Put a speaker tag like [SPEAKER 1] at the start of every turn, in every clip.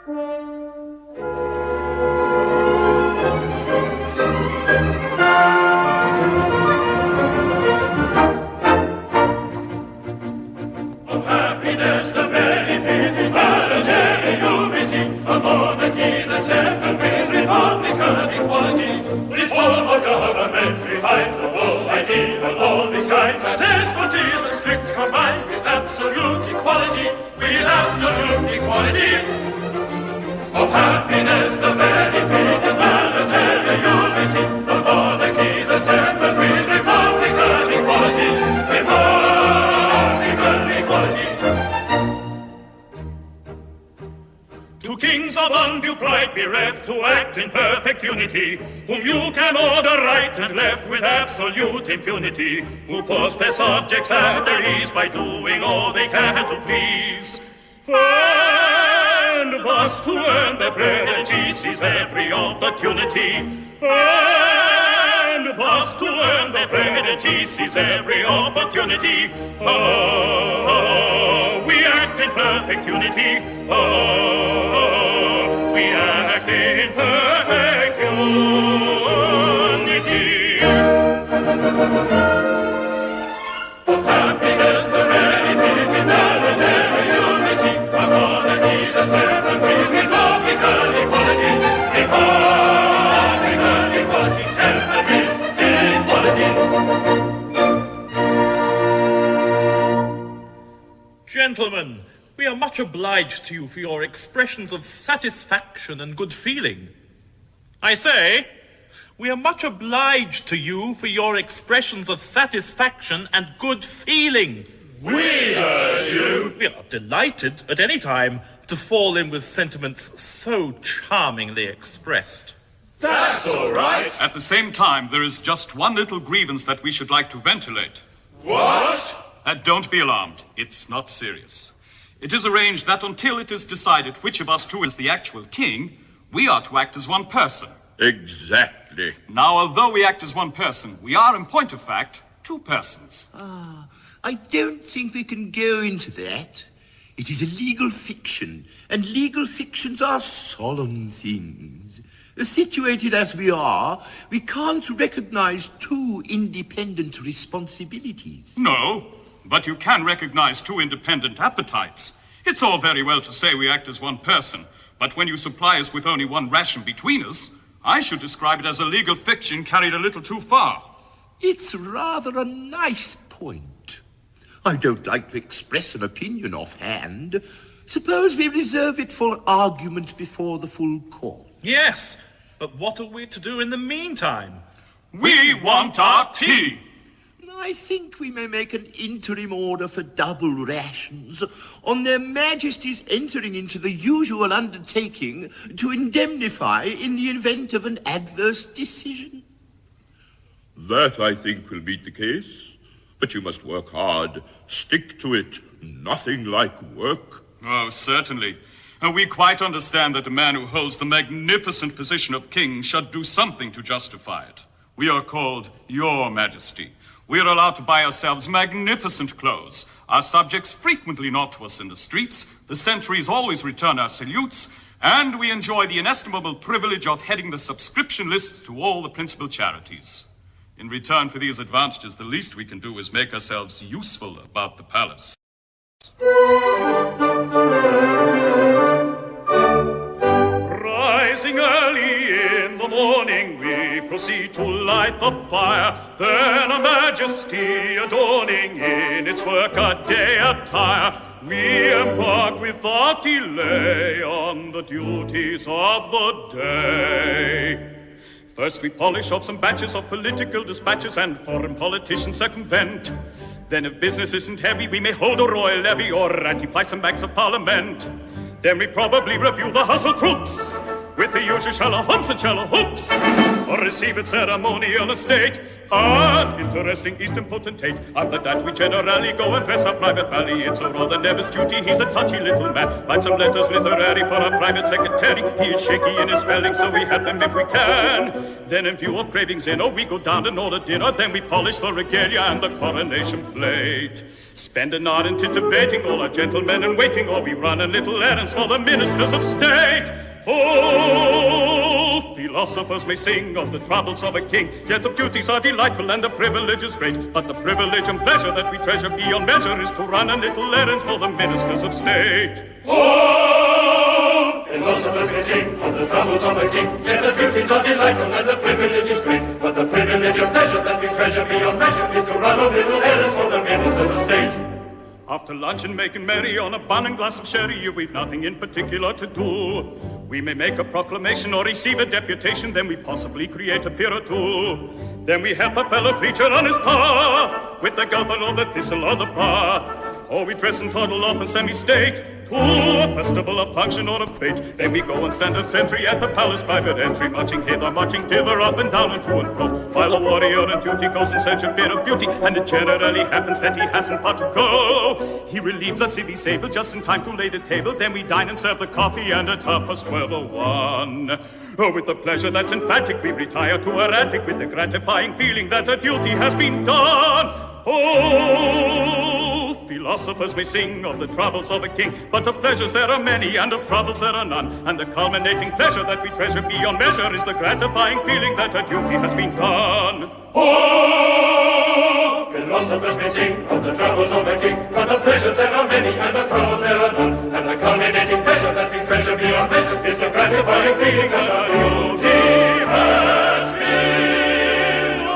[SPEAKER 1] Of happiness the very pithy planetary you may see, a monarchy that's tempered with republican equality. This form of government we find the whole ideal of its kind, and despotism strict combined with absolute equality, with absolute equality. Of happiness the very pithy planetary you may see, a monarchy that's tempered with republican equality, to kings of undue pride bereft, who act in perfect unity, whom you can order right and left with absolute impunity, who post their subjects at their ease by doing all they can to please, and thus to earn their bread and cheese is every opportunity, and thus to earn their bread and cheese is every opportunity. Oh, we act in perfect unity. Oh, we act in perfect unity. Of happiness the very pithy planetary you may see, a monarchy that's tempered with republican equality, republican equality, tempered with equality.
[SPEAKER 2] Gentlemen, we are much obliged to you for your expressions of satisfaction and good feeling. I say, we are much obliged to you for your expressions of satisfaction and good feeling.
[SPEAKER 1] We heard you.
[SPEAKER 2] We are delighted at any time to fall in with sentiments so charmingly expressed.
[SPEAKER 1] That's all right.
[SPEAKER 3] At the same time, there is just one little grievance that we should like to ventilate.
[SPEAKER 1] What?
[SPEAKER 3] Don't be alarmed. It's not serious. It is arranged that until it is decided which of us two is the actual king, we are to act as one person.
[SPEAKER 4] Exactly.
[SPEAKER 3] Now, although we act as one person, we are, in point of fact, two persons.
[SPEAKER 4] I don't think we can go into that. It is a legal fiction, and legal fictions are solemn things. Situated as we are, we can't recognize two independent responsibilities.
[SPEAKER 3] No, but you can recognize two independent appetites. It's all very well to say we act as one person, but when you supply us with only one ration between us, I should describe it as a legal fiction carried a little too far.
[SPEAKER 4] It's rather a nice point. I don't like to express an opinion offhand. Suppose we reserve it for argument before the full court.
[SPEAKER 2] Yes, but what are we to do in the meantime?
[SPEAKER 3] We want our tea.
[SPEAKER 4] I think we may make an interim order for double rations on their Majesties entering into the usual undertaking to indemnify in the event of an adverse decision.
[SPEAKER 5] That, I think, will meet the case. But you must work hard. Stick to it. Nothing like work.
[SPEAKER 3] Oh, certainly. And we quite understand that a man who holds the magnificent position of king should do something to justify it. We are called Your Majesty. We are allowed to buy ourselves magnificent clothes. Our subjects frequently nod to us in the streets. The sentries always return our salutes. And we enjoy the inestimable privilege of heading the subscription lists to all the principal charities. In return for these advantages, the least we can do is make ourselves useful about the palace.
[SPEAKER 1] Rising early in the morning, we proceed to light the fire. Then a majesty adorning in its work-a-day attire, we embark without delay on the duties of the day. First we polish off some batches of political dispatches and foreign politicians circumvent. Then if business isn't heavy, we may hold a royal levy or ratify some acts of parliament. Then we probably review the household troops
[SPEAKER 3] with the usual shallow-humps and shallow-hoops, or receive its ceremonial estate, an interesting Eastern potentate. After that we generally go and dress our private valley. It's a rather nervous duty, he's a touchy little man. Write some letters literary for our private secretary. He is shaky in his spelling, so we help him if we can. Then in view of cravings we go down and order dinner. Then we polish the regalia and the coronation plate. Spend an hour in titivating all our gentlemen in waiting, or we run a little errands for the ministers of state. Oh, philosophers may sing of the troubles of a king, yet of duties are delightful and the privilege is great. But the privilege and pleasure that we treasure beyond measure is to run a little errands for the ministers of state.
[SPEAKER 1] Oh, philosophers may sing of the troubles of a king, yet the duties are delightful and the privilege is great. But the privilege and pleasure that we treasure beyond measure is to run a little errands for the ministers of state.
[SPEAKER 3] After luncheon, making merry on a bun and glass of sherry, if we've nothing in particular to do, we may make a proclamation or receive a deputation, then we possibly create a peer or two. Then we help a fellow creature on his par, with the gulper or the thistle or the bar. Or we dress and toddle off in semi-state to a festival, a function, or a fete. Then we go and stand a sentry at the palace private entry, marching hither, marching thither, up and down and to and fro, while a warrior on duty goes in search of bit of beauty, and it generally happens that he hasn't far to go. He relieves us if he's able, just in time to lay the table. Then we dine and serve the coffee, and at 12:12:01, with the pleasure that's emphatic, we retire to our attic with the gratifying feeling that a duty has been done. Oh, philosophers may sing of the troubles of a king, but of pleasures there are many, and of troubles there are none. And the culminating pleasure that we treasure beyond measure is the gratifying feeling that a duty has been done.
[SPEAKER 1] Oh, philosophers may sing of the troubles of a king, but of pleasures there are many, and of troubles there are none. And the culminating pleasure that we treasure beyond measure is the gratifying feeling that a duty has been done.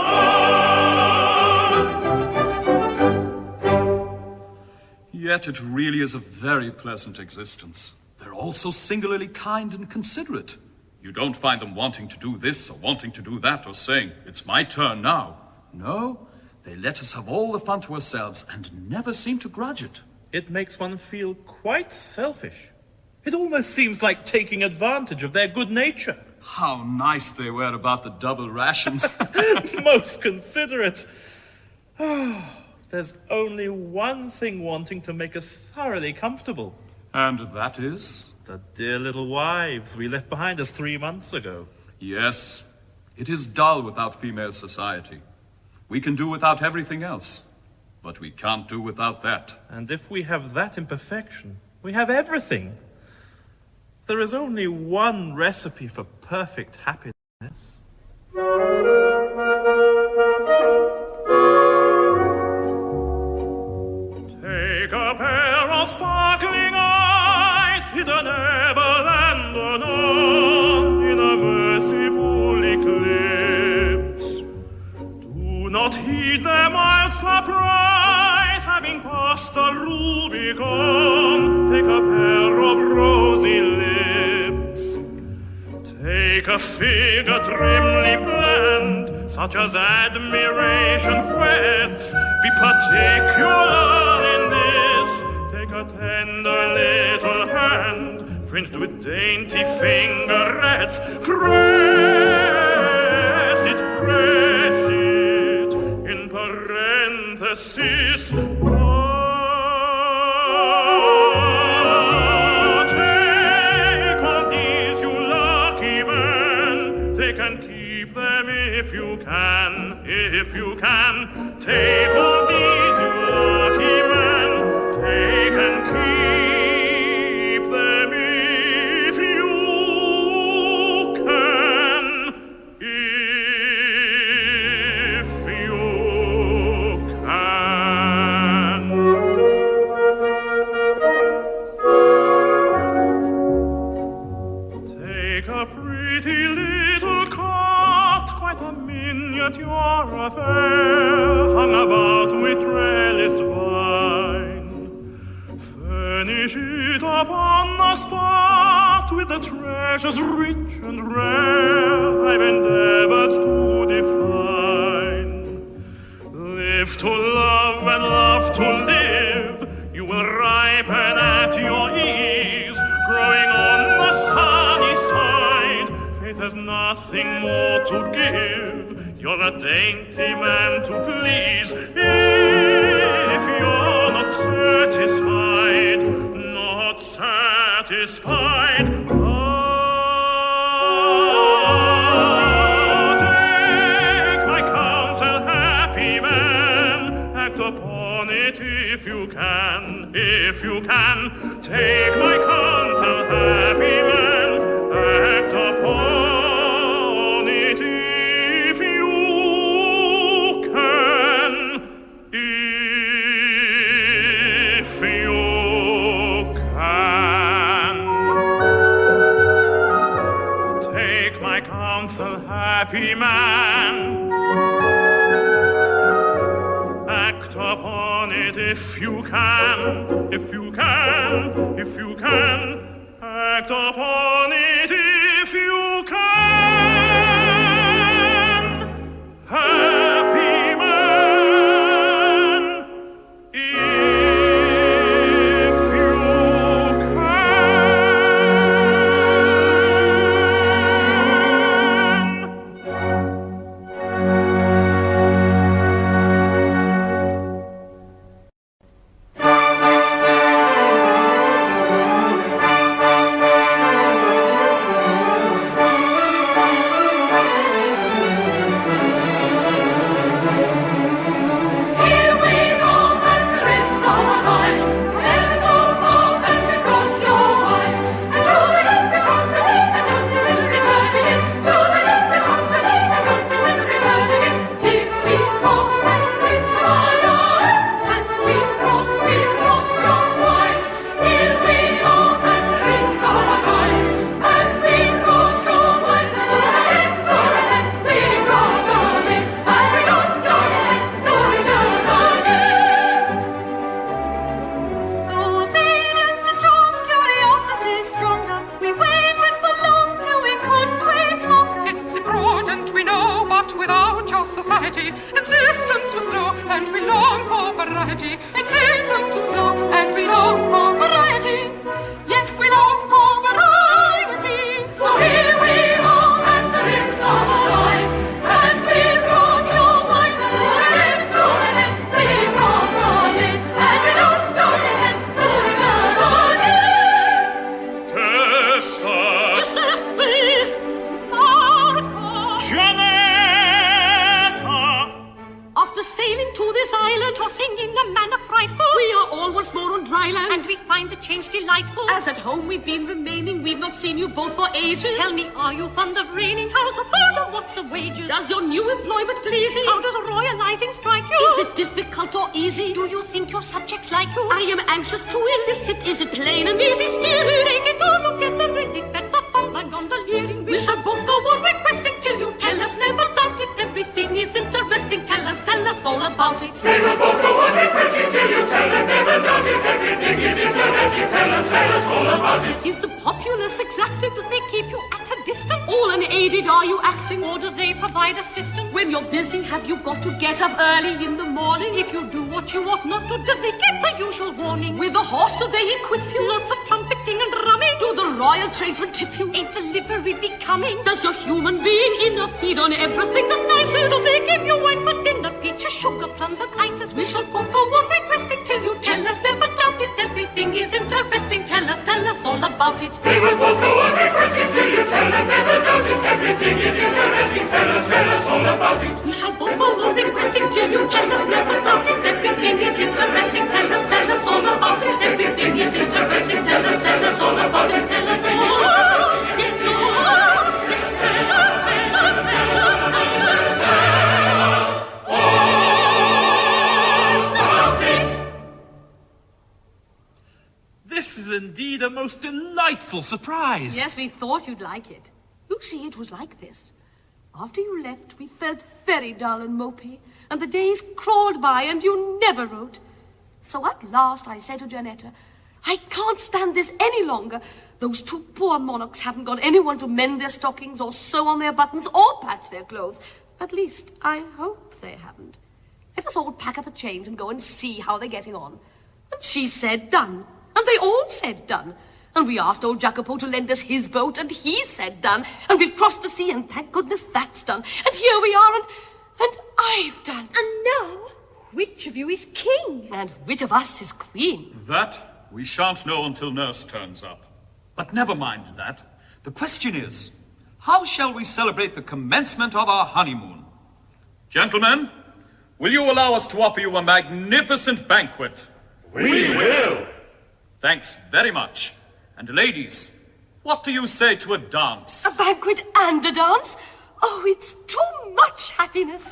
[SPEAKER 3] Yet it really is a very pleasant existence. They're also singularly kind and considerate. You don't find them wanting to do this or wanting to do that or saying, "It's my turn now." No, they let us have all the fun to ourselves and never seem to grudge it.
[SPEAKER 2] It makes one feel quite selfish. It almost seems like taking advantage of their good nature.
[SPEAKER 3] How nice they were about the double rations.
[SPEAKER 2] Most considerate. There's only one thing wanting to make us thoroughly comfortable.
[SPEAKER 3] And that is?
[SPEAKER 2] The dear little wives we left behind us 3 months ago.
[SPEAKER 3] Yes, it is dull without female society. We can do without everything else, but we can't do without that.
[SPEAKER 2] And if we have that imperfection, we have everything. There is only one recipe for perfect happiness. Take a pair of sparkling eyes, hidden ever and anon in a merciful eclipse. Do not heed their mild surprise, having passed the Rubicon. Take a pair of rosy lips. Take a figure trimly planned, such as admiration whets. Be particular in this. Take a tender little hand, fringed with dainty fingerets. Press it, in parenthesis. Take all these, you lucky man. Take and keep them if you can. Take all these, you lucky man. Take and keep them if you can. If you can. Take a pretty little cot, quite a miniature affair, hung about with trellised vine. Furnish it upon the spot with the treasures rich and rare I've endeavored to define. Live to love and love to live, you will ripen at your ease, growing on the sunny side.
[SPEAKER 1] nothing more to give. You're a dainty man to please. If you're not satisfied, not satisfied, take my counsel, happy man, act upon it if you can, if you can. Take my counsel, happy man, act upon it if you can, if you can. Take my counsel, happy man, act upon it if you can, if you can, if you can, act upon it if you can, happy man, if you
[SPEAKER 6] As at home we've been remaining, we've not seen you both for ages. Tell me, are you fond of raining? How's the food and what's the wages? Does your new employment please you? How does royalizing strike you? Is it difficult or easy? Do you think your subjects like you? I am anxious to elicit. Is it plain and easy steering? Take it all together, is it better fun than gondoliering? We shall both go on requesting till you tell us, never doubt it. Everything is interesting. Tell us all about it.
[SPEAKER 1] We will both go on requesting till you tell us, never doubt it. Everything is interesting. Tell us all about it.
[SPEAKER 6] Is the populace exactly that they keep you at a distance? All unaided are you acting, or do they provide assistance? When you're busy, have you got to get up early in the morning? If you do what you ought not to, do they get the usual warning? With a horse do they equip you? Lots of trumpeting and drumming. Do the royal tradesmen tip you? Ain't the livery becoming? Does your human being inner feed on everything the nicest? Do they give you wine for dinner, peaches, sugar, plums and ices? We shall both go on requesting till you tell us, never doubt it. Everything is interesting. Tell us all about it.
[SPEAKER 1] We will both go on requesting till you tell us, never doubt it. Everything is interesting. Tell us all about it.
[SPEAKER 6] We shall both go on requesting till you tell us, never doubt it. Everything is interesting. Tell us all about it. Everything is interesting. Tell us all about it. Tell us all. Yes, all. Yes, tell us all about it.
[SPEAKER 2] This is indeed a most delightful surprise.
[SPEAKER 6] Yes, we thought you'd like it. You see, it was like this. After you left, we felt very dull and mopey, and the days crawled by and you never wrote. So at last I said to Janetta, I can't stand this any longer. Those two poor monarchs haven't got anyone to mend their stockings or sew on their buttons or patch their clothes. At least, I hope they haven't. Let us all pack up a change and go and see how they're getting on. And she said done. And they all said done. And we asked old Jacopo to lend us his boat, and he said done. And we've crossed the sea, and thank goodness that's done. And here we are, and I've done.
[SPEAKER 7] And now, which of you is king?
[SPEAKER 6] And which of us is queen?
[SPEAKER 3] That we shan't know until Nurse turns up. But never mind that. The question is, how shall we celebrate the commencement of our honeymoon? Gentlemen, will you allow us to offer you a magnificent banquet?
[SPEAKER 1] We will.
[SPEAKER 3] Thanks very much. And ladies, what do you say to a dance?
[SPEAKER 6] A banquet and a dance? Oh, it's too much happiness.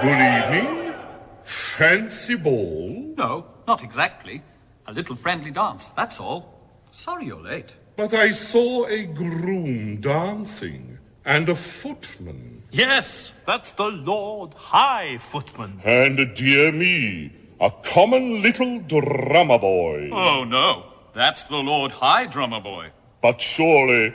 [SPEAKER 5] Good evening. Fancy ball?
[SPEAKER 3] No, not exactly. A little friendly dance, that's all. Sorry you're late.
[SPEAKER 5] But I saw a groom dancing and a footman.
[SPEAKER 2] Yes, that's the Lord High Footman.
[SPEAKER 5] And dear me, a common little drummer boy.
[SPEAKER 3] Oh, no. That's the Lord High Drummer Boy.
[SPEAKER 5] But surely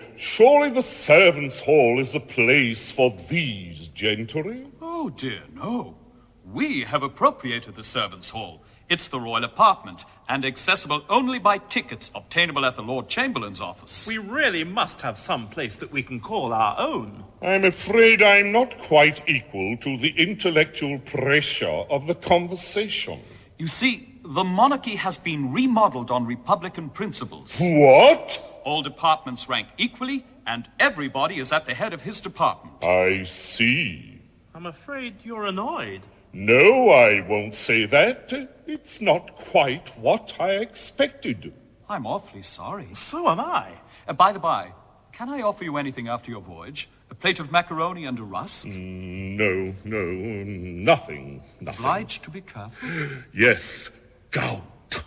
[SPEAKER 5] the servants' hall is the place for these gentry?
[SPEAKER 3] Oh, dear, no. We have appropriated the servants' hall. It's the royal apartment, and accessible only by tickets obtainable at the Lord Chamberlain's office.
[SPEAKER 2] We really must have some place that we can call our own.
[SPEAKER 5] I'm afraid I'm not quite equal to the intellectual pressure of the conversation.
[SPEAKER 3] You see, the monarchy has been remodeled on Republican principles.
[SPEAKER 5] What?
[SPEAKER 3] All departments rank equally, and everybody is at the head of his department.
[SPEAKER 5] I see.
[SPEAKER 2] I'm afraid you're annoyed.
[SPEAKER 5] No, I won't say that. It's not quite what I expected.
[SPEAKER 3] I'm awfully sorry.
[SPEAKER 2] So am I.
[SPEAKER 3] By the by, can I offer you anything after your voyage? A plate of macaroni and a rusk?
[SPEAKER 5] No, nothing.
[SPEAKER 3] Obliged to be careful.
[SPEAKER 5] Yes, gout.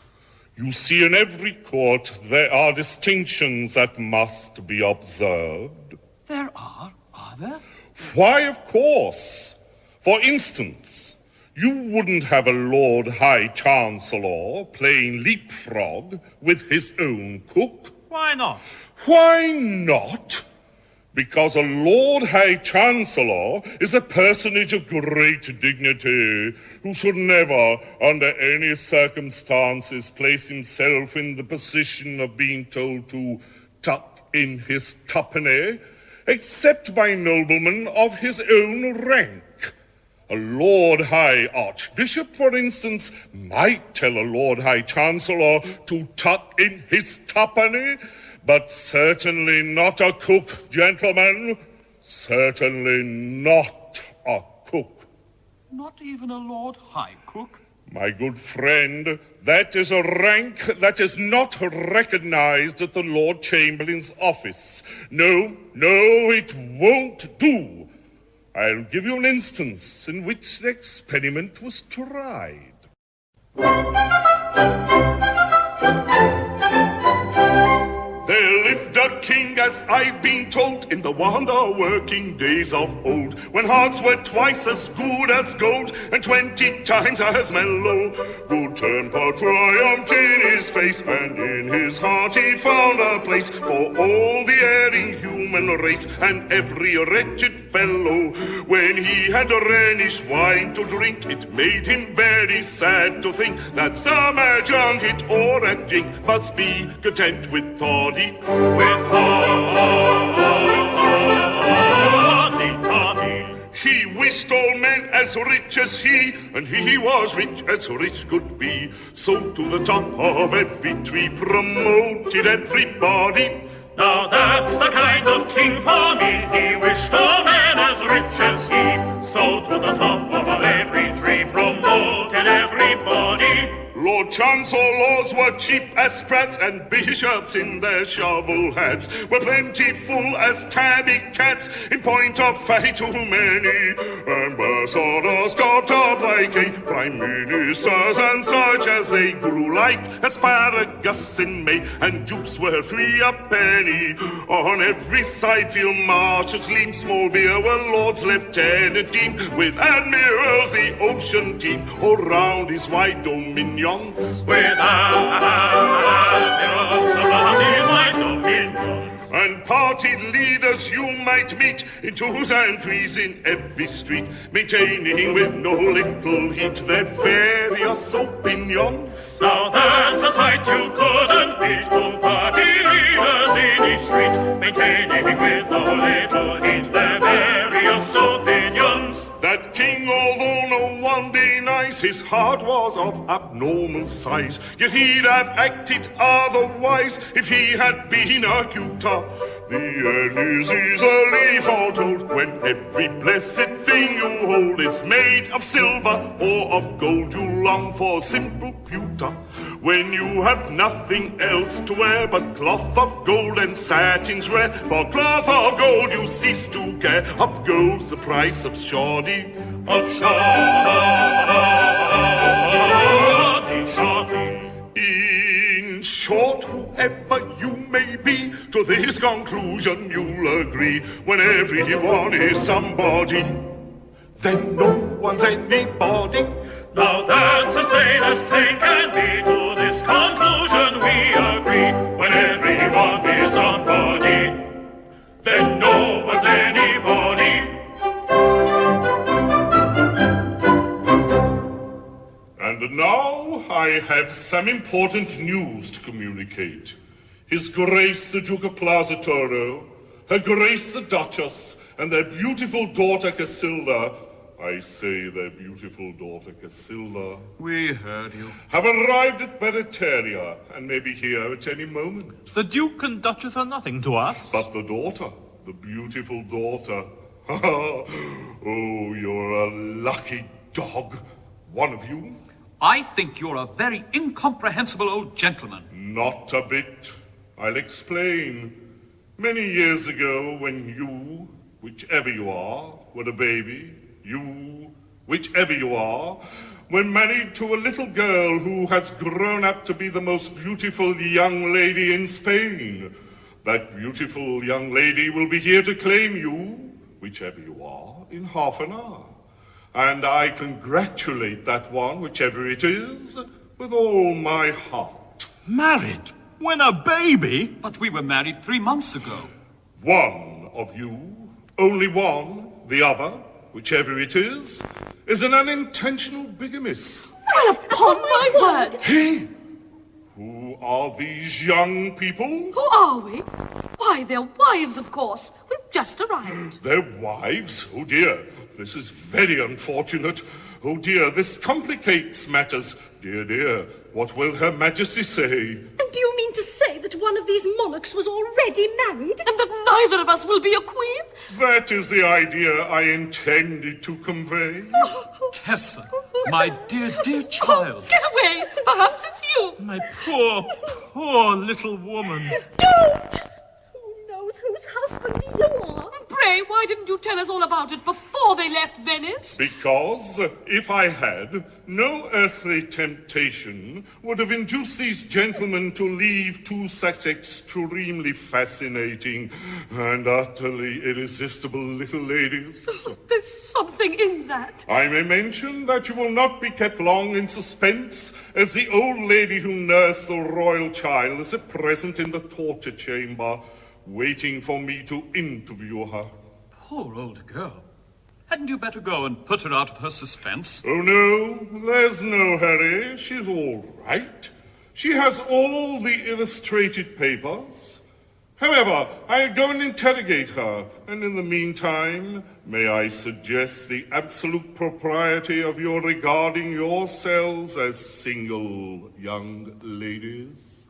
[SPEAKER 5] You see, in every court there are distinctions that must be observed.
[SPEAKER 3] There are there?
[SPEAKER 5] Why, of course. For instance, you wouldn't have a Lord High Chancellor playing leapfrog with his own cook.
[SPEAKER 2] Why not?
[SPEAKER 5] Why not? Because a Lord High Chancellor is a personage of great dignity who should never, under any circumstances, place himself in the position of being told to tuck in his tuppenny, except by noblemen of his own rank. A Lord High Archbishop, for instance, might tell a Lord High Chancellor to tuck in his tuppenny, but certainly not a cook, gentlemen. Certainly not a cook.
[SPEAKER 3] Not even a Lord High Cook?
[SPEAKER 5] My good friend, that is a rank that is not recognized at the Lord Chamberlain's office. No, it won't do. I'll give you an instance in which the experiment was tried. There lived a king, as I've been told, in the wonder working days of old, when hearts were twice as good as gold, and 20 times as mellow. Good temper triumphed in his face, and in his heart he found a place for all the erring human race, and every wretched fellow. When he had Rhenish wine to drink, it made him very sad to think that some a junket or a jink must be content with toddy. He wished all men as rich as he, and he was rich as rich could be. So to the top of every tree promoted everybody.
[SPEAKER 1] Now that's the kind of king for me. He wished all men as rich as he. So to the top of every tree promoted everybody.
[SPEAKER 5] Lord Chancellors were cheap as sprats, and bishops in their shovel hats were plentiful as tabby cats. In point of fact, too many ambassadors got up like a prime ministers, and such as they grew like asparagus in May, and dupes were free a penny. On every side field marshals lean, small beer were lords lieutenant team, with admirals the ocean team all round his wide dominion.
[SPEAKER 1] With admirals about his wide dominions.
[SPEAKER 5] And party leaders you might meet in twos and threes in every street, maintaining with no little heat their various opinions.
[SPEAKER 1] Now that's a sight you couldn't beat, two party leaders in each street, maintaining with no little heat their various opinions.
[SPEAKER 5] That king, although no one denies his heart was of abnormal size, yet he'd have acted otherwise if he had been a cuter. The end is easily foretold when every blessed thing you hold is made of silver or of gold. You long for simple pewter when you have nothing else to wear but cloth of gold and satins rare. For cloth of gold you cease to care. Up goes the price of shoddy. In short, whoever you may be, to this conclusion you'll agree. When everyone is somebody, then no one's anybody.
[SPEAKER 1] Now that's as plain can be. To this conclusion we agree. When everyone is somebody, then no one's anybody.
[SPEAKER 5] And now I have some important news to communicate. His Grace the Duke of Plaza Toro, Her Grace the Duchess, and their beautiful daughter Casilda, I say their beautiful daughter Casilda,
[SPEAKER 3] We heard you.
[SPEAKER 5] have arrived at Beretaria and may be here at any moment.
[SPEAKER 2] The Duke and Duchess are nothing to us.
[SPEAKER 5] But the daughter, the beautiful daughter, oh, you're a lucky dog, one of you.
[SPEAKER 8] I think you're a very incomprehensible old gentleman.
[SPEAKER 5] Not a bit. I'll explain. Many years ago, when you, whichever you are, were a baby, you, whichever you are, were married to a little girl who has grown up to be the most beautiful young lady in Spain. That beautiful young lady will be here to claim you, whichever you are, in half an hour. And I congratulate that one, whichever it is, with all my heart.
[SPEAKER 2] Married? When a baby?
[SPEAKER 8] But we were married 3 months ago.
[SPEAKER 5] One of you, only one, the other, whichever it is an unintentional bigamist.
[SPEAKER 7] Well, upon my word!
[SPEAKER 5] Hey! Who are these young people?
[SPEAKER 6] Who are we? Why, they're wives, of course. We've just arrived.
[SPEAKER 5] Their wives? Oh dear, this is very unfortunate. Oh dear, this complicates matters. Dear, what will Her Majesty say?
[SPEAKER 7] And do you mean to say that one of these monarchs was already married?
[SPEAKER 6] And that neither of us will be a queen?
[SPEAKER 5] That is the idea I intended to convey.
[SPEAKER 8] Tessa, My dear, dear child.
[SPEAKER 6] Get away! Perhaps it's you!
[SPEAKER 2] My poor, poor little woman.
[SPEAKER 7] Don't! Who knows whose husband you are?
[SPEAKER 6] Pray, why didn't you tell us all about it before they left Venice?
[SPEAKER 5] Because if I had, no earthly temptation would have induced these gentlemen to leave two such extremely fascinating and utterly irresistible little ladies.
[SPEAKER 6] There's something in that.
[SPEAKER 5] I may mention that you will not be kept long in suspense, as the old lady who nursed the royal child is at present in the torture chamber, waiting for me to interview her.
[SPEAKER 8] Poor old girl. Hadn't you better go and put her out of her suspense?
[SPEAKER 5] Oh, no, there's no hurry. She's all right. She has all the illustrated papers. However, I'll go and interrogate her, and in the meantime, may I suggest the absolute propriety of your regarding yourselves as single young ladies?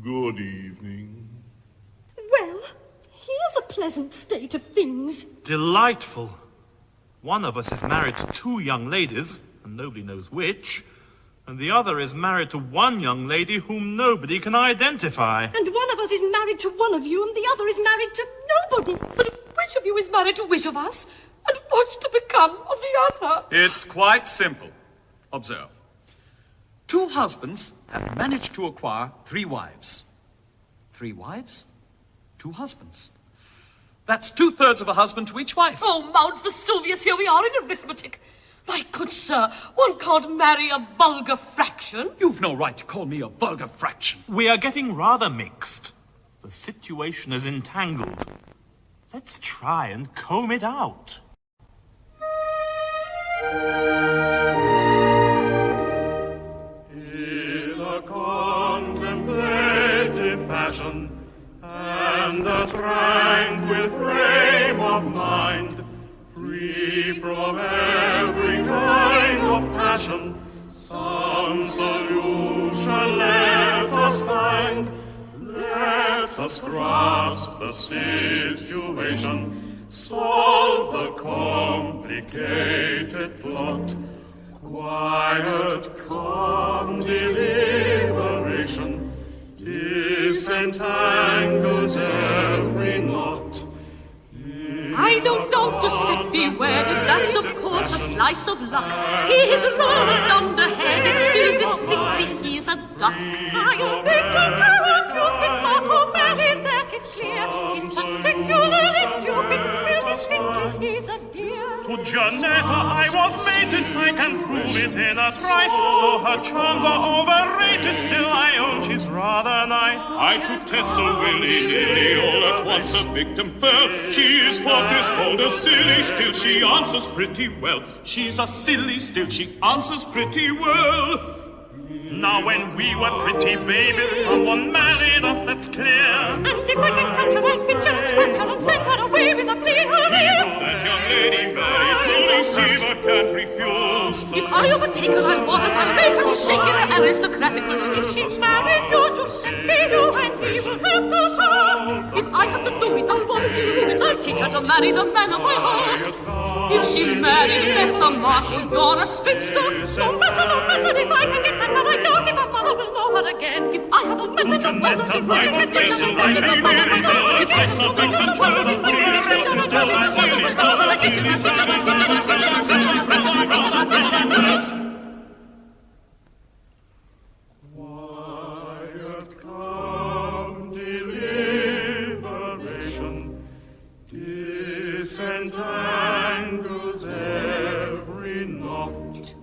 [SPEAKER 5] Good evening.
[SPEAKER 7] Well, here's a pleasant state of things.
[SPEAKER 2] Delightful. One of us is married to two young ladies, and nobody knows which, and the other is married to one young lady whom nobody can identify.
[SPEAKER 7] And one of us is married to one of you, and the other is married to nobody.
[SPEAKER 6] But which of you is married to which of us? And what's to become of the other?
[SPEAKER 3] It's quite simple. Observe.
[SPEAKER 8] Two husbands have managed to acquire 3 wives. 3 wives? 2 husbands. That's 2/3 of a husband to each wife.
[SPEAKER 6] Oh, Mount Vesuvius, here we are in arithmetic. My good sir, one can't marry a vulgar fraction.
[SPEAKER 8] You've no right to call me a vulgar fraction.
[SPEAKER 2] We are getting rather mixed. The situation is entangled. Let's try and comb it out.
[SPEAKER 1] In a contemplative fashion and a tranquil frame of mind, free from every kind of passion, some solution let us find. Let us grasp the situation, solve the complicated plot. Quiet, calm deliberation disentangles every knot.
[SPEAKER 6] I don't doubt to set me wedded, that's of course a slice of luck. He is rolled underhanded, still distinctly he's a duck. I omit to tell if you've been Marco Belli, that is clear. He's particularly stupid, still distinctly he's a dear.
[SPEAKER 2] To Janetta I was mated, I can prove it in a trice. Though her charms are overrated, still I own she's rather nice.
[SPEAKER 3] I to Tessa willy-nilly all at once a victim fell. She is what is called a silly, still she answers pretty well. She's a silly, still she answers pretty well.
[SPEAKER 2] Now when we were pretty babies, someone married us, that's clear.
[SPEAKER 6] And if I can catch her, I'll pinch her and scratch her and send her away with a flea her ear.
[SPEAKER 3] That young lady very truly Caesar can't refuse.
[SPEAKER 6] If I overtake her, I warrant I'll make her to shake in her aristocratical sleeve. She's married to Giuseppe, you and he will have to part. If I have to do it, I'll warrant you it. I'll teach her to marry the man of my heart. If she married Messer Marshal, you're a spinster. No matter if I can get back her, I don't if her mother will know her again. If I have to manage a mother, if I can get her, I will know her again. If I subject the child, she is not to still a silly mother.
[SPEAKER 1] Quiet, calm deliberation disentangles every knot.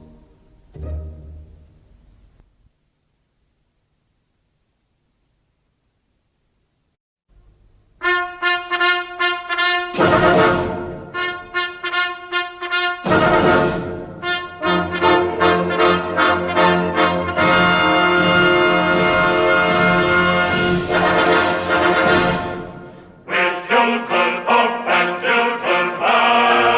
[SPEAKER 1] With Jungle Pop and Jungle Pie,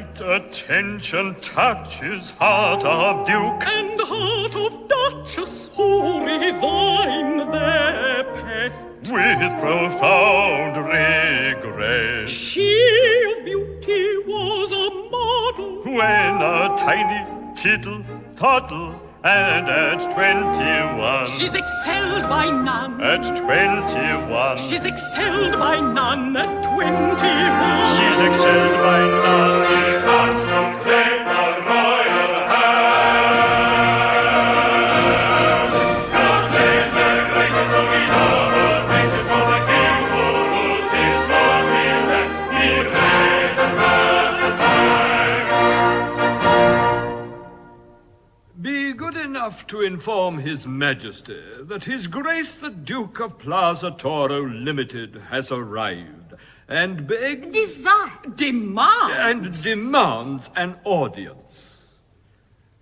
[SPEAKER 9] Let attention touch his heart of Duke
[SPEAKER 1] and heart of Duchess, who resign their pet
[SPEAKER 9] with profound regret.
[SPEAKER 1] She of beauty was a model
[SPEAKER 9] when a tiny tittle toddle, and at 21
[SPEAKER 1] she's excelled by none.
[SPEAKER 9] At 21
[SPEAKER 1] she's excelled by none. At 21
[SPEAKER 9] she's excelled by none. She comes to claim a royal hand. God made the graces of his honour places for the king who rules his stormy land. He raised and passes by. Be good enough to inform His Majesty that His Grace the Duke of Plaza Toro Limited has arrived and demands an audience.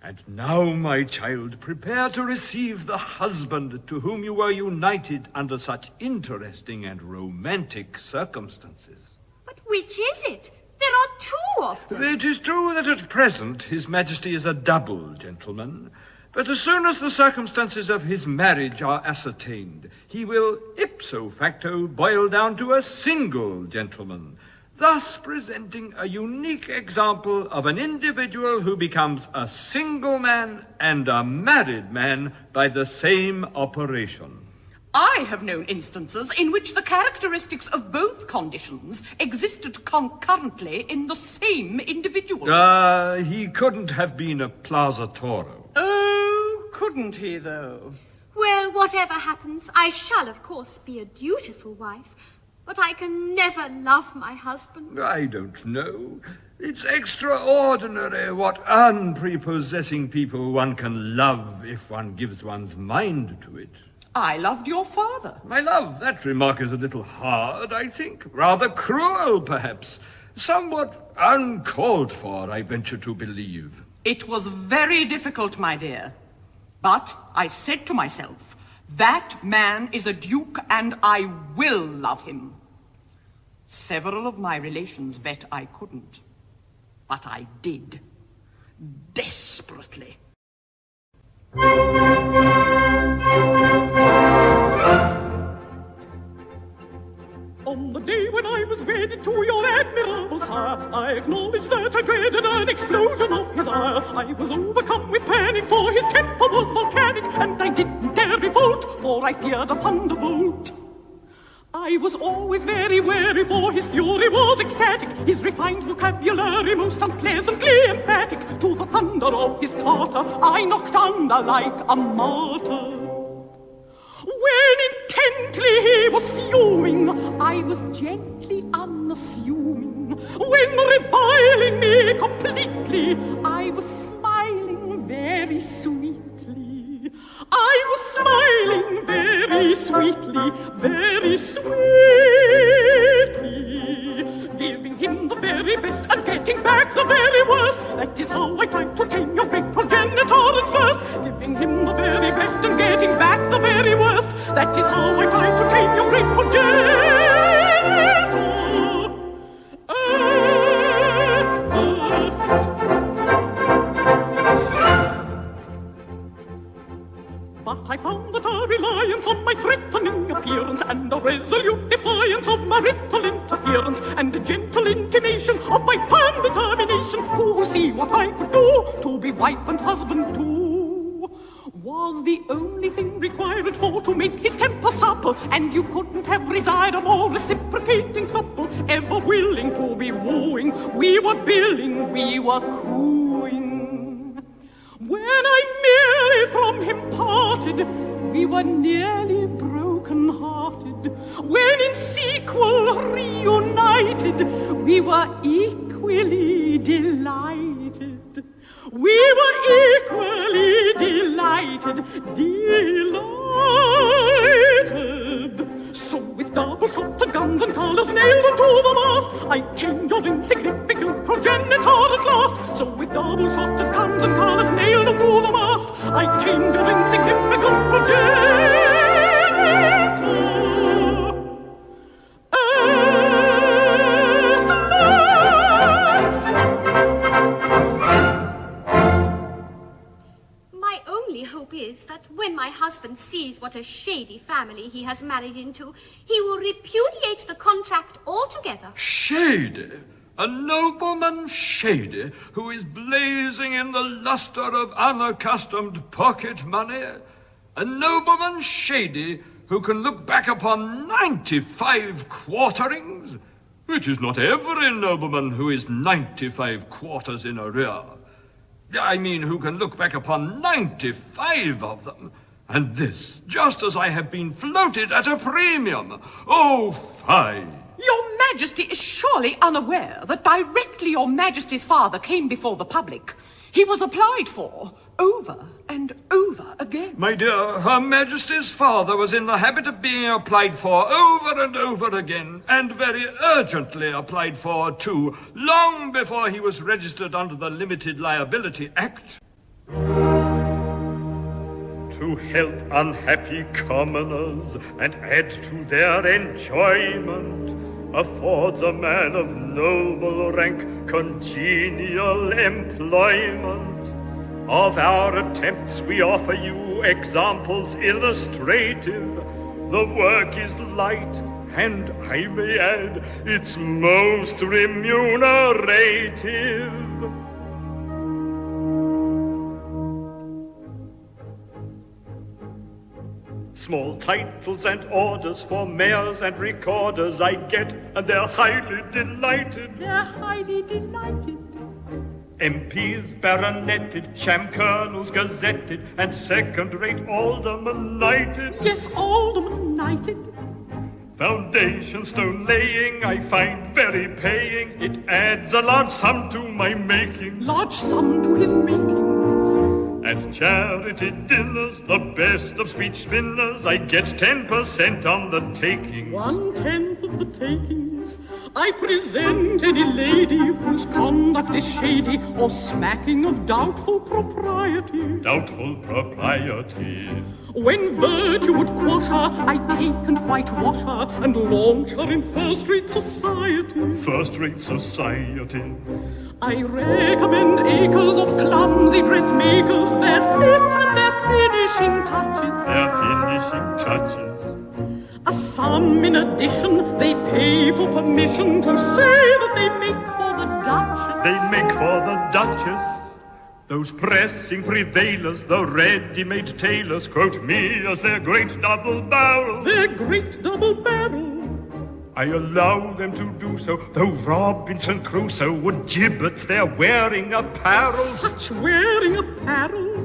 [SPEAKER 9] And now, my child, prepare to receive the husband to whom you were united under such interesting and romantic circumstances.
[SPEAKER 10] But which is it? There are two of them.
[SPEAKER 9] It is true that at present His Majesty is a double gentleman, but as soon as the circumstances of his marriage are ascertained, he will ipso facto boil down to a single gentleman, thus presenting a unique example of an individual who becomes a single man and a married man by the same operation.
[SPEAKER 11] I have known instances in which the characteristics of both conditions existed concurrently in the same individual.
[SPEAKER 9] He couldn't have been a Plaza Toro.
[SPEAKER 11] Oh, couldn't he, though?
[SPEAKER 10] Well, whatever happens, I shall, of course, be a dutiful wife. But I can never love my husband.
[SPEAKER 9] I don't know. It's extraordinary what unprepossessing people one can love if one gives one's mind to it.
[SPEAKER 11] I loved your father.
[SPEAKER 9] My love, that remark is a little hard, I think. Rather cruel, perhaps. Somewhat uncalled for, I venture to believe.
[SPEAKER 11] It was very difficult, my dear. But I said to myself, that man is a duke and I will love him. Several of my relations bet I couldn't. But I did. Desperately.
[SPEAKER 1] On the day when I was wedded to your admirable sire, I acknowledge that I dreaded an explosion of his ire. I was overcome with panic, for his temper was volcanic, and I didn't dare revolt, for I feared a thunderbolt. I was always very wary, for his fury was ecstatic, his refined vocabulary most unpleasantly emphatic. To the thunder of his tartar I knocked under like a martyr. When intently he was fuming, I was gently unassuming. When reviling me completely, I was smiling very sweetly. I was smiling very sweetly, very sweetly, giving him the very best and getting back the very worst. That is how I tried to tame your great progenitor at first. Giving him the very best and getting back the very worst. That is how I tried to tame your great progenitor at first. But I found that a reliance on my threatening appearance and a resolute defiance of marital interference and a gentle intimation of my firm determination to see what I could do to be wife and husband too was the only thing required for to make his temper supple, and you couldn't have desired a more reciprocating couple, ever willing to be wooing. We were billing, we were cooing. When I merely from him parted, we were nearly broken-hearted. When in sequel reunited, we were equally delighted. We were equally delighted. So with double-shotted guns and colours nailed unto the mast, I tamed your insignificant progenitor at last. So with double-shotted guns and colours nailed unto the mast, I tamed your insignificant progenitor at last.
[SPEAKER 10] only hope is that when my husband sees what a shady family he has married into, he will repudiate the contract altogether.
[SPEAKER 9] Shady? A nobleman shady, who is blazing in the luster of unaccustomed pocket money? A nobleman shady, who can look back upon 95 quarterings? It is not every nobleman who is 95 quarters in arrear. I mean, who can look back upon 95 of them. And this, just as I have been floated at a premium. Oh, fie!
[SPEAKER 11] Your Majesty is surely unaware that directly your Majesty's father came before the public, he was applied for over and over again.
[SPEAKER 9] My dear, Her Majesty's father was in the habit of being applied for over and over again, and very urgently applied for, too, long before he was registered under the Limited Liability Act.
[SPEAKER 12] To help unhappy commoners and add to their enjoyment affords a man of noble rank congenial employment. Of our attempts we offer you examples illustrative. The work is light, and I may add, it's most remunerative. Small titles and orders for mayors and recorders I get, and they're highly delighted.
[SPEAKER 6] They're highly delighted.
[SPEAKER 12] MPs baroneted, sham colonels gazetted, and second-rate aldermen knighted.
[SPEAKER 6] Yes, aldermen knighted.
[SPEAKER 12] Foundation stone laying I find very paying. It adds a large sum to my making.
[SPEAKER 6] Large sum to his makings.
[SPEAKER 12] At charity dinners, the best of speech spinners, I get 10% on the takings.
[SPEAKER 6] 1/10 of the takings. I present any lady whose conduct is shady or smacking of doubtful propriety.
[SPEAKER 12] Doubtful propriety.
[SPEAKER 6] When virtue would quash her, I take and whitewash her and launch her in first-rate society.
[SPEAKER 12] First-rate society.
[SPEAKER 6] I recommend acres of clumsy dressmakers, their fit and their finishing touches.
[SPEAKER 12] Their finishing touches.
[SPEAKER 6] A sum in addition they pay for permission to say that they make for the Duchess.
[SPEAKER 12] They make for the Duchess. Those pressing prevailers, the ready-made tailors, quote me as their great double barrel.
[SPEAKER 6] Their great double barrel.
[SPEAKER 12] I allow them to do so, though Robinson Crusoe would gibbet their wearing apparel.
[SPEAKER 6] Such wearing apparel.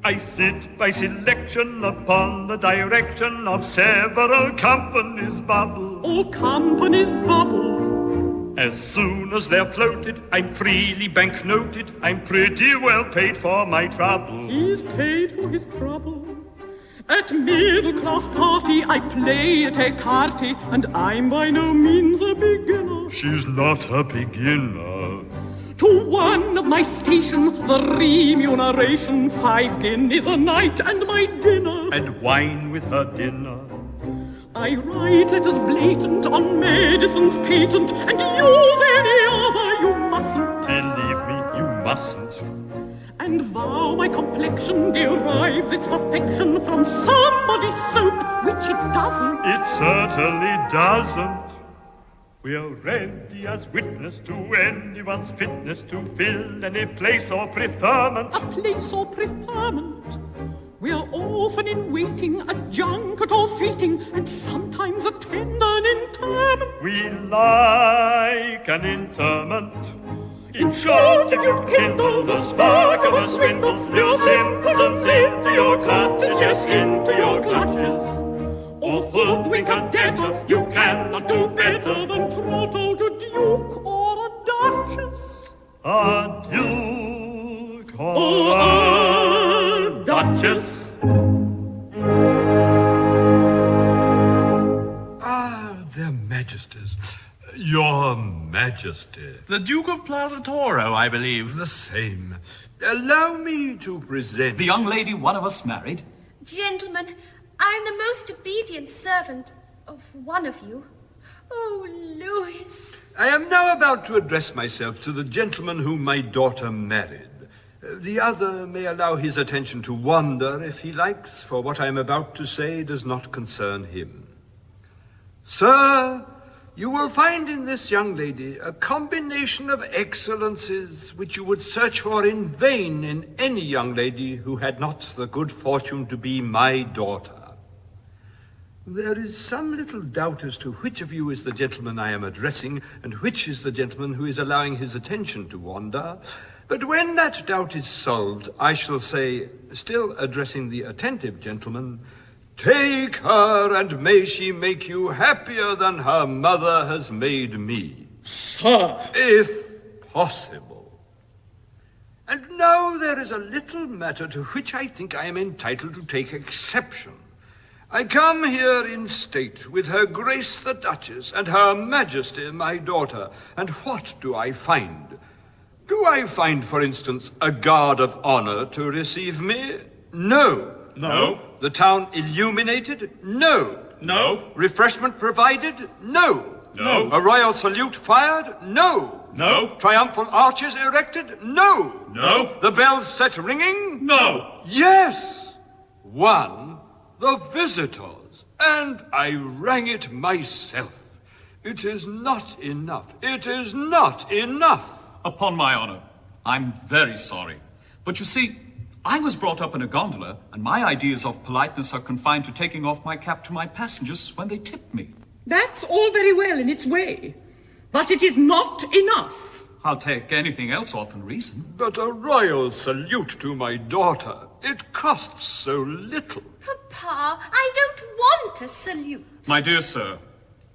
[SPEAKER 12] I sit by selection upon the direction of several companies' bubble.
[SPEAKER 6] All companies bubble.
[SPEAKER 12] As soon as they're floated, I'm freely banknoted. I'm pretty well paid for my trouble.
[SPEAKER 6] He's paid for his trouble. At middle-class party, I play at écarté, and I'm by no means a beginner.
[SPEAKER 12] She's not a beginner.
[SPEAKER 6] To one of my station, the remuneration, 5 guineas a night and my dinner.
[SPEAKER 12] And wine with her dinner.
[SPEAKER 6] I write letters blatant on medicine's patent, and use any other you mustn't.
[SPEAKER 12] Believe me, you mustn't.
[SPEAKER 6] And vow my complexion derives its perfection from somebody's soap, which it doesn't.
[SPEAKER 12] It certainly doesn't. We are ready as witness to anyone's fitness to fill any place or preferment.
[SPEAKER 6] A place or preferment. We are often in waiting, a junket or feting, and sometimes attend an interment.
[SPEAKER 12] We like an interment. In short, if you'd kindle the spark of a swindle, your simpletons into your clutches, yes, into your clutches. Or hoodwink a debtor, you cannot do better
[SPEAKER 6] than trot out a duke or a duchess.
[SPEAKER 12] A duke or a duchess.
[SPEAKER 9] Ah, their majesties. Your Majesty.
[SPEAKER 2] The Duke of Plaza Toro, I believe.
[SPEAKER 9] The same. Allow me to present...
[SPEAKER 8] The young lady one of us married.
[SPEAKER 10] Gentlemen, I am the most obedient servant of one of you. Oh, Louis.
[SPEAKER 9] I am now about to address myself to the gentleman whom my daughter married. The other may allow his attention to wander if he likes, for what I am about to say does not concern him. Sir, you will find in this young lady a combination of excellences which you would search for in vain in any young lady who had not the good fortune to be my daughter. There is some little doubt as to which of you is the gentleman I am addressing and which is the gentleman who is allowing his attention to wander. But when that doubt is solved, I shall say, still addressing the attentive gentleman, take her, and may she make you happier than her mother has made me.
[SPEAKER 2] Sir!
[SPEAKER 9] If possible. And now there is a little matter to which I think I am entitled to take exception. I come here in state with her Grace the Duchess and her Majesty my daughter, and what do I find? Do I find, for instance, a guard of honor to receive me? No.
[SPEAKER 3] No.
[SPEAKER 9] The town illuminated? No.
[SPEAKER 3] No.
[SPEAKER 9] Refreshment provided? No.
[SPEAKER 3] No.
[SPEAKER 9] A royal salute fired? No.
[SPEAKER 3] No.
[SPEAKER 9] Triumphal arches erected? No.
[SPEAKER 3] No.
[SPEAKER 9] The bells set ringing?
[SPEAKER 3] No.
[SPEAKER 9] Yes. One, the visitors, and I rang it myself. It is not enough. It is not enough.
[SPEAKER 3] Upon my honor, I'm very sorry. But you see, I was brought up in a gondola, and my ideas of politeness are confined to taking off my cap to my passengers when they tip me.
[SPEAKER 11] That's all very well in its way, but it is not enough.
[SPEAKER 3] I'll take anything else off in reason.
[SPEAKER 9] But a royal salute to my daughter, it costs so little.
[SPEAKER 10] Papa, I don't want a salute.
[SPEAKER 3] My dear sir,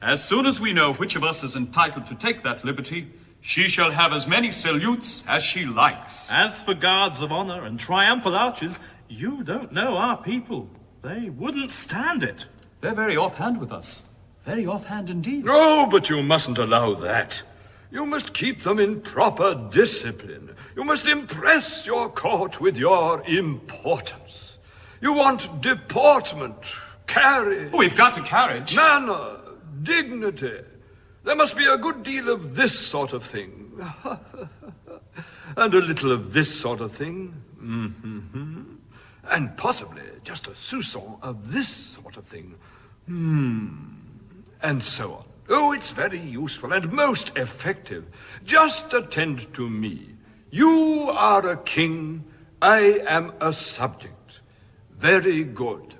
[SPEAKER 3] as soon as we know which of us is entitled to take that liberty, she shall have as many salutes as she likes.
[SPEAKER 2] As for guards of honor and triumphal arches, you don't know our people. They wouldn't stand it.
[SPEAKER 3] They're very offhand with us. Very offhand indeed.
[SPEAKER 9] Oh, but you mustn't allow that. You must keep them in proper discipline. You must impress your court with your importance. You want deportment, carriage.
[SPEAKER 3] We've got a carriage.
[SPEAKER 9] Manner, dignity. There must be a good deal of this sort of thing. And a little of this sort of thing. Mm-hmm. And possibly just a soupçon of this sort of thing. And so on. Oh, it's very useful and most effective. Just attend to me. You are a king, I am a subject. Very good.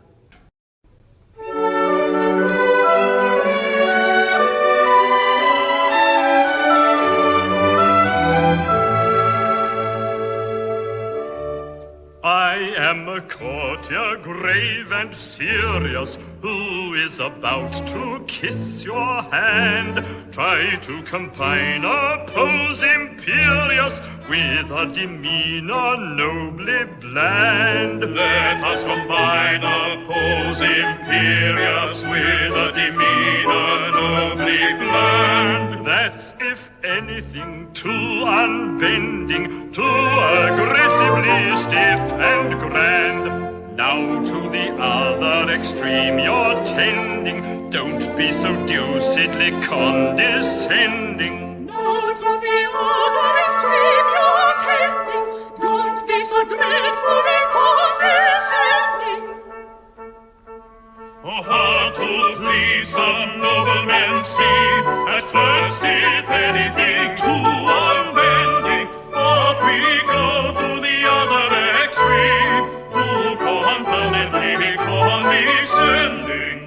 [SPEAKER 12] I am a courtier grave and serious, who is about to kiss your hand. Try to combine a pose imperious with a demeanor nobly bland.
[SPEAKER 1] Let us combine a pose imperious with a demeanor nobly bland.
[SPEAKER 12] That's if anything too unbending, too aggressively stiff and grand. Now to the other extreme you're tending, don't be so deucedly condescending.
[SPEAKER 6] Now to the other extreme you're tending, don't be so dreadfully condescending.
[SPEAKER 1] Oh, how to please some noblemen seem, at first, if anything, too unbending. Off we go to the other extreme, too confoundedly condescending.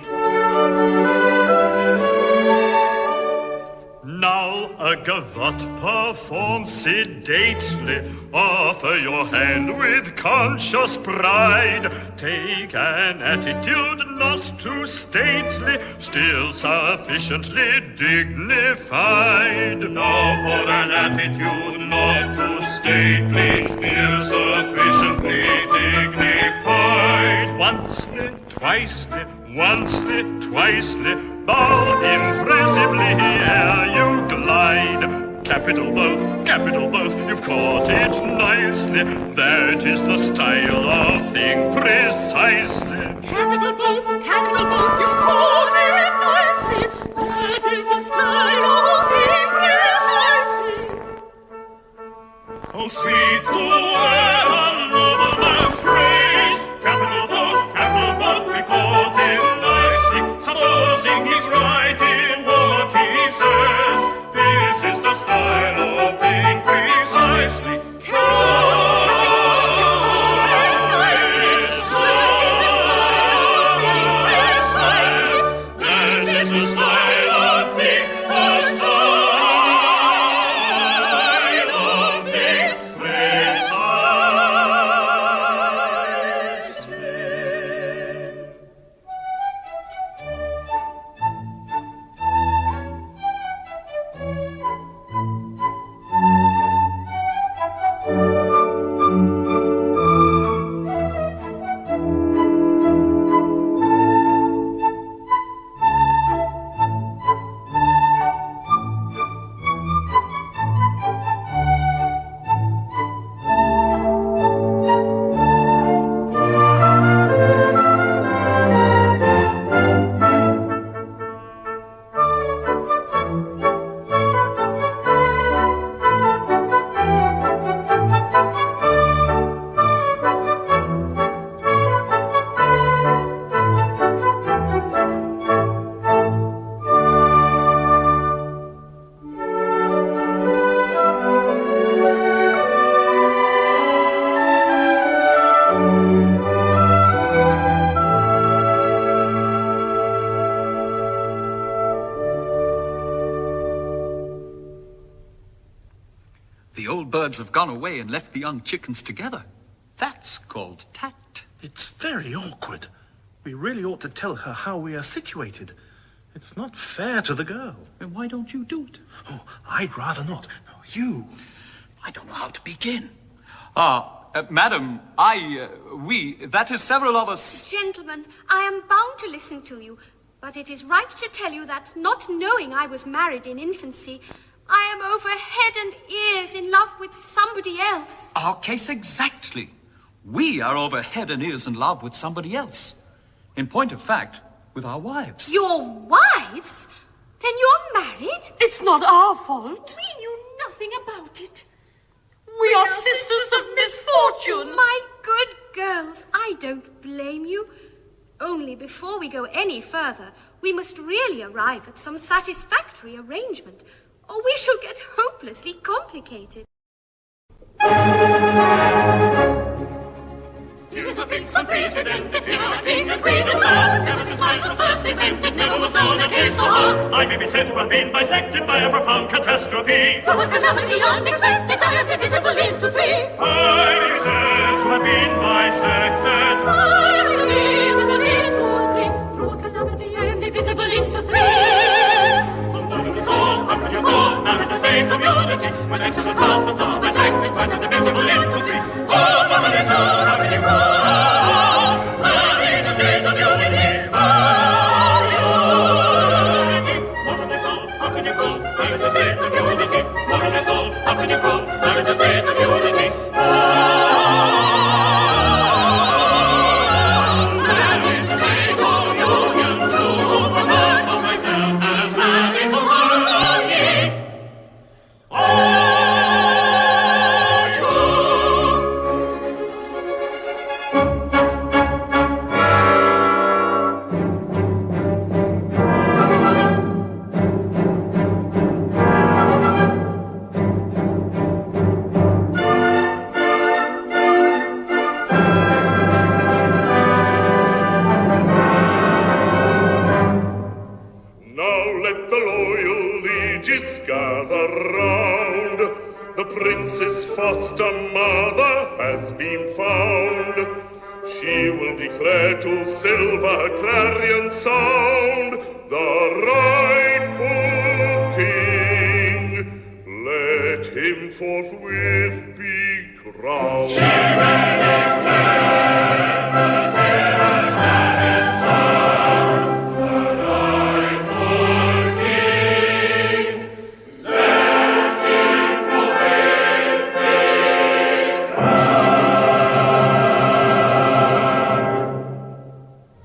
[SPEAKER 12] Now a gavotte perform sedately, offer your hand with conscious pride. Take an attitude not too stately, still sufficiently dignified.
[SPEAKER 1] Now for an attitude not too stately, still sufficiently dignified.
[SPEAKER 12] Oncely, twicely, oncely, twicely, bow impressively ere you glide. Capital both, you've caught it nicely. That is the style of thing precisely.
[SPEAKER 6] Capital both, you've caught it nicely. That is the style of thing precisely.
[SPEAKER 1] Oh, sweet to
[SPEAKER 8] birds have gone away and left the young chickens together. That's called tact.
[SPEAKER 2] It's very awkward. We really ought to tell her how we are situated. It's not fair to the girl.
[SPEAKER 8] Then why don't you do it?
[SPEAKER 2] Oh, I'd rather not. No, you.
[SPEAKER 8] I don't know how to begin. Madam, that is several of us...
[SPEAKER 10] Gentlemen, I am bound to listen to you, but it is right to tell you that, not knowing I was married in infancy, I am over head and ears in love with somebody else.
[SPEAKER 8] Our case exactly. We are over head and ears in love with somebody else. In point of fact, with our wives.
[SPEAKER 10] Your wives? Then you're married?
[SPEAKER 6] It's not our fault.
[SPEAKER 7] We knew nothing about it.
[SPEAKER 6] We are sisters of misfortune.
[SPEAKER 10] My good girls, I don't blame you. Only before we go any further, we must really arrive at some satisfactory arrangement, or we shall get hopelessly complicated.
[SPEAKER 1] Here is a fix unprecedented, here are a king and queen and sir. Ever since life was first invented, never was known a case so hard. I may be said to have been bisected by a profound catastrophe.
[SPEAKER 6] Through a calamity unexpected, I am divisible into three.
[SPEAKER 1] I may be said to have been bisected.
[SPEAKER 6] I am divisible into three. Through a calamity, I am divisible into three.
[SPEAKER 1] Among us all, how can you call marriage a state of unity, when excellent husbands are bisected, quite divisible into three? Oh, among us all, how can you call marriage a state of unity? Among us all, how can you call marriage a state of unity? Among us all, how can you call marriage a state of unity? Marriage a state of union, true for God, for myself, as married to harmony.
[SPEAKER 5] Princess foster mother has been found. She will declare to silver clarion sound the rightful king. Let him forthwith be crowned. She will declare to silver clarion sound the rightful king. Let him forthwith be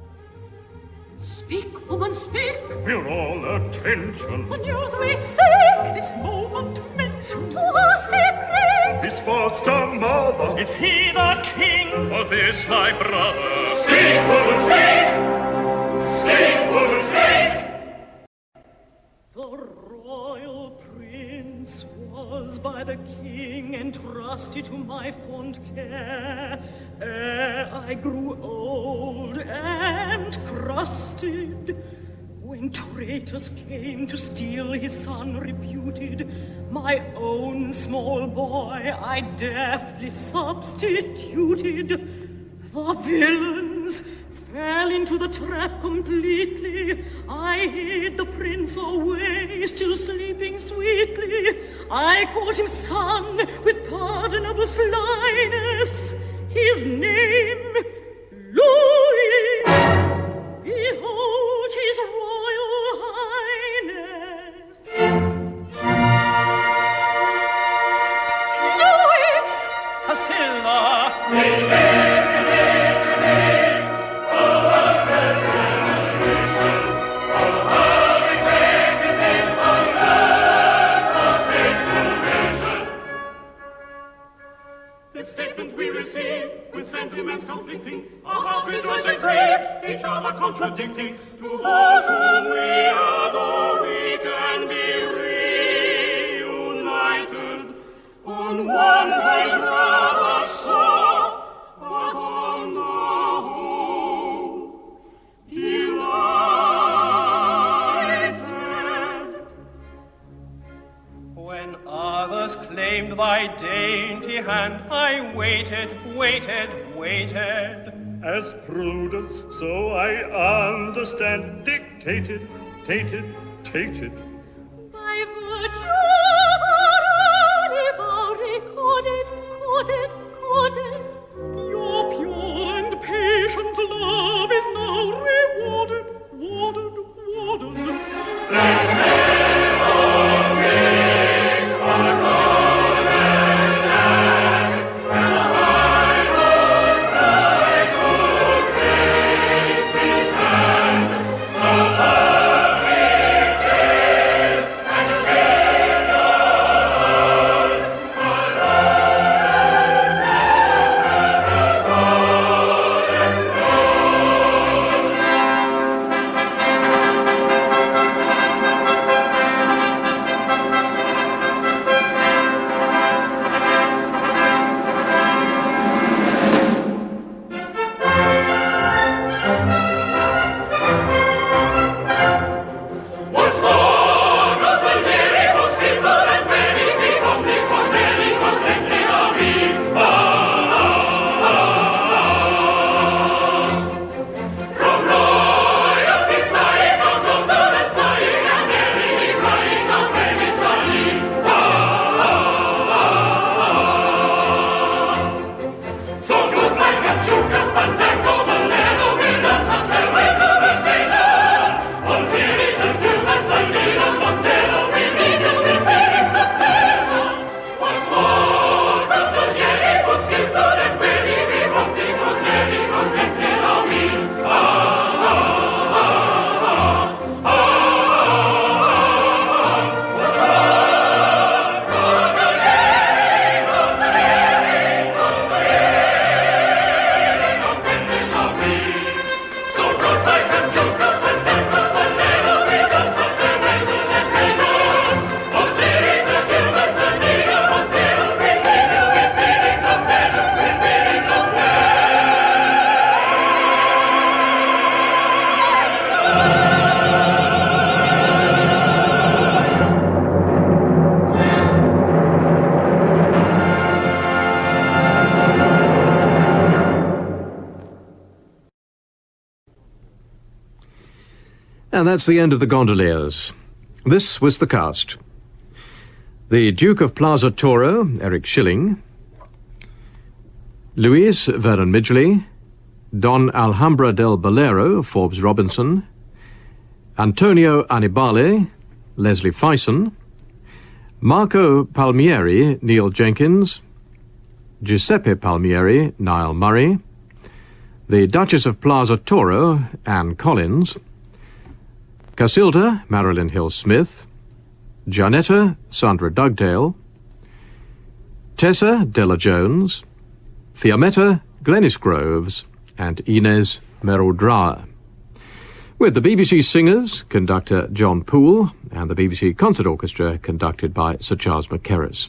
[SPEAKER 5] crowned.
[SPEAKER 6] Speak, woman, speak.
[SPEAKER 12] We're all attention.
[SPEAKER 6] The news we seek, this moment mention. To us they bring.
[SPEAKER 5] His foster mother.
[SPEAKER 12] Is he the king?
[SPEAKER 5] Or this my brother?
[SPEAKER 1] Speak, woman, speak! Speak, woman, speak!
[SPEAKER 13] The royal prince was by the king entrusted to my fond care. Ere I grew old and crusted, when traitors came to steal his son reputed, my own small boy I deftly substituted. The villains fell into the trap completely. I hid the prince away, still sleeping sweetly. I called him son with pardonable slyness. His name, Louis. Behold his royal highness. Louis!
[SPEAKER 12] Priscilla!
[SPEAKER 1] This statement we receive with sentiments conflicting, our hearts rejoice and grieve, each other contradicting. To those whom we adore, we can be reunited on one point rather sore, but on the whole delighted.
[SPEAKER 14] When others claimed in thy dainty hand I waited, waited, waited.
[SPEAKER 12] As prudence, so I understand, dictated, tated, tated.
[SPEAKER 13] By virtue of our vow recorded, coded, coded. Your pure and patient love is now rewarded, warded, warded.
[SPEAKER 15] And that's the end of the Gondoliers. This was the cast. The Duke of Plaza Toro, Eric Schilling. Luis Vernon Midgley. Don Alhambra del Bolero, Forbes Robinson. Antonio Annibale, Leslie Fyson. Marco Palmieri, Neil Jenkins. Giuseppe Palmieri, Niall Murray. The Duchess of Plaza Toro, Anne Collins. Casilda, Marilyn Hill-Smith. Janetta, Sandra Dugdale. Tessa, Della Jones. Fiammetta, Glenys Groves. And Inez Merrill Drower. With the BBC Singers, conductor John Poole, and the BBC Concert Orchestra, conducted by Sir Charles Mackerras.